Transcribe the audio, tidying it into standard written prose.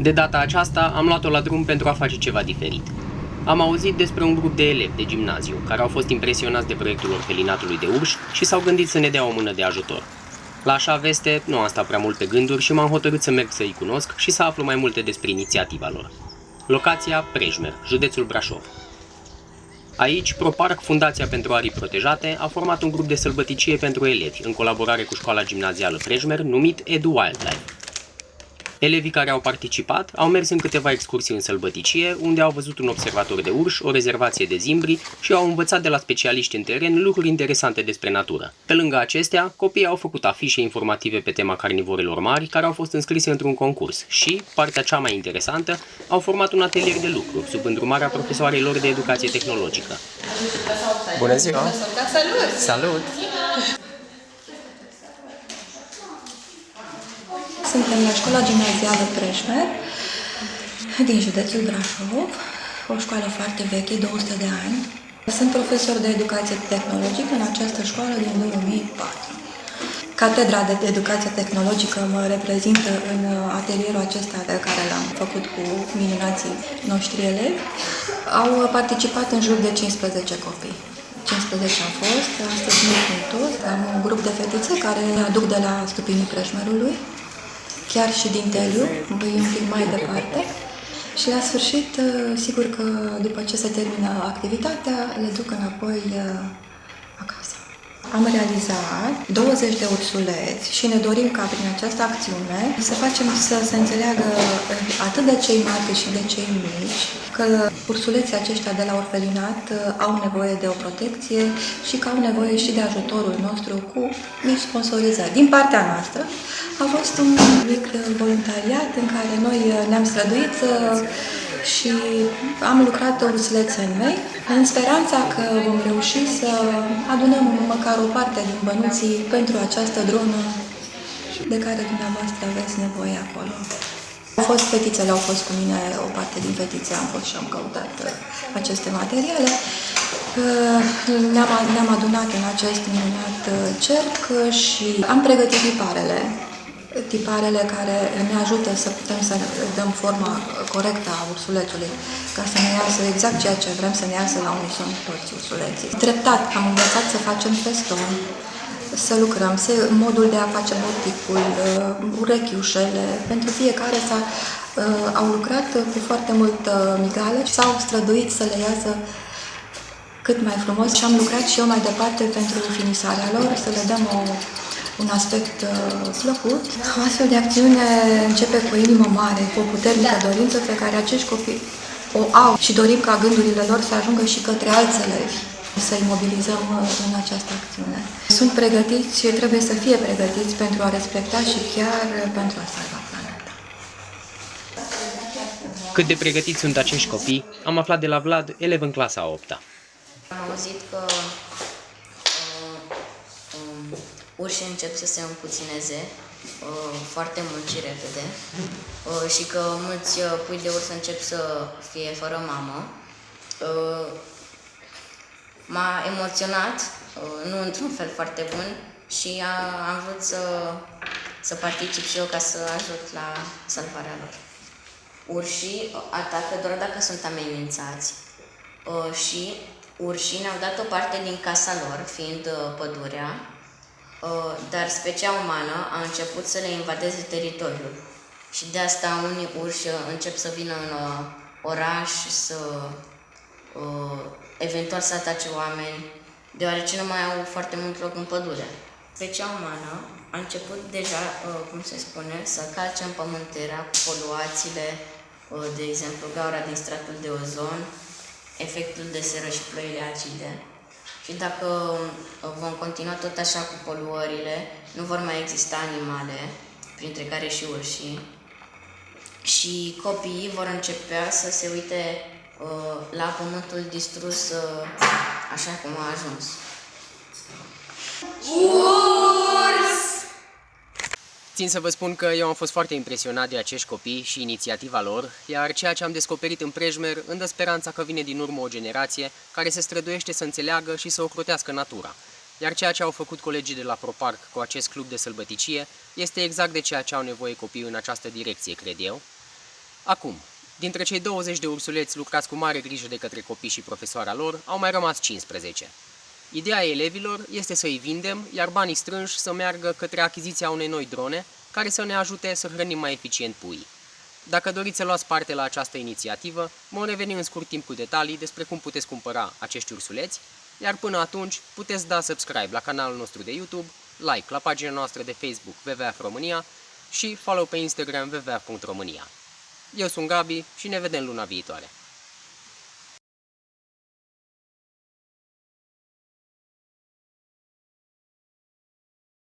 De data aceasta am luat-o la drum pentru a face ceva diferit. Am auzit despre un grup de elevi de gimnaziu care au fost impresionați de proiectul orfelinatului de urși și s-au gândit să ne dea o mână de ajutor. La așa veste, nu am stat prea mult pe gânduri și m-am hotărât să merg să-i cunosc și să aflu mai multe despre inițiativa lor. Locația Prejmer, județul Brașov. Aici, ProParc, Fundația pentru Arii Protejate, a format un grup de sălbăticie pentru elevi, în colaborare cu școala gimnazială Prejmer, numit Edu Wildlife. Elevii care au participat au mers în câteva excursii în sălbăticie, unde au văzut un observator de urși, o rezervație de zimbri și au învățat de la specialiști în teren lucruri interesante despre natură. Pe lângă acestea, copiii au făcut afișe informative pe tema carnivorelor mari, care au fost înscrise într-un concurs și, partea cea mai interesantă, au format un atelier de lucru, sub îndrumarea profesoarelor de educație tehnologică. Bună ziua! Salut! Salut! Suntem la școala gimnazială Prejmer din județul Brașov, o școală foarte veche, 200 de ani. Sunt profesor de educație tehnologică în această școală din 2004. Catedra de educație tehnologică mă reprezintă în atelierul acesta pe care l-am făcut cu minunații noștri elevi. Au participat în jur de 15 copii. 15 am fost, astăzi nu sunt toți, am un grup de fetițe care aduc de la stupinii Prejmerului, chiar și din Teliu, un pic mai departe. Și la sfârșit, sigur că după ce se termină activitatea, le duc înapoi acasă. Am realizat 20 de ursuleți și ne dorim ca prin această acțiune să facem să se înțeleagă atât de cei mari cât și de cei mici că ursuleții aceștia de la orfelinat au nevoie de o protecție și că au nevoie și de ajutorul nostru cu mici sponsorizări. Din partea noastră a fost un mic voluntariat în care noi ne-am străduit și am lucrat ursulețeni mei în speranța că vom reuși să adunăm măcar o parte din bănuții pentru această dronă de care dumneavoastră aveți nevoie acolo. Fetițele au fost cu mine, o parte din fetițe am fost și am căutat aceste materiale. Ne-am adunat în acest minunat cerc și am pregătit tiparele care ne ajută să putem să dăm forma corectă a ursulețului, ca să ne iasă exact ceea ce vrem să ne iasă la unison toți ursuleții. Treptat am învățat să facem feston, să lucrăm, modul de a face moticul, urechiușele, pentru fiecare au lucrat cu foarte multă migală și s-au străduit să le iasă cât mai frumos și am lucrat și eu mai departe pentru finisarea lor, să le dăm un aspect plăcut. O astfel de acțiune începe cu o inimă mare, cu o puternică dorință pe care acești copii o au și dorim ca gândurile lor să ajungă și către alți elevi, să-i mobilizăm în această acțiune. Sunt pregătiți și trebuie să fie pregătiți pentru a respecta și chiar pentru a salva planeta. Cât de pregătiți sunt acești copii, am aflat de la Vlad, elev în clasa a 8-a. Am auzit că urșii încep să se împuțineze foarte mult și repede și că mulți pui de urs încep să fie fără mamă. M-a emoționat, nu într-un fel foarte bun, și am vrut să particip și eu ca să ajut la salvarea lor. Urșii atacă doar dacă sunt amenințați și urșii ne-au dat o parte din casa lor, fiind pădurea, dar specia umană a început să le invadeze teritoriul. Și de asta unii urși încep să vină în oraș, eventual să atace oameni, deoarece nu mai au foarte mult loc în pădure. Specia umană a început deja, cum se spune, să calce în pământerea cu poluațiile, de exemplu gaura din stratul de ozon, efectul de seră și ploile acide. Și dacă vom continua tot așa cu poluările, nu vor mai exista animale, printre care și urșii, și copiii vor începea să se uite la pământul distrus așa cum a ajuns. Urs! Țin să vă spun că eu am fost foarte impresionat de acești copii și inițiativa lor, iar ceea ce am descoperit în Prejmer îmi dă speranța că vine din urmă o generație care se străduiește să înțeleagă și să ocrotească natura. Iar ceea ce au făcut colegii de la ProParc cu acest club de sălbăticie este exact de ceea ce au nevoie copiii în această direcție, cred eu. Acum, dintre cei 20 de ursuleți lucrați cu mare grijă de către copii și profesoara lor, au mai rămas 15. Ideea elevilor este să îi vindem, iar banii strânși să meargă către achiziția unei noi drone, care să ne ajute să hrănim mai eficient puii. Dacă doriți să luați parte la această inițiativă, vom reveni în scurt timp cu detalii despre cum puteți cumpăra acești ursuleți, iar până atunci puteți da subscribe la canalul nostru de YouTube, like la pagina noastră de Facebook WWF România și follow pe Instagram www.românia. Eu sunt Gabi și ne vedem luna viitoare.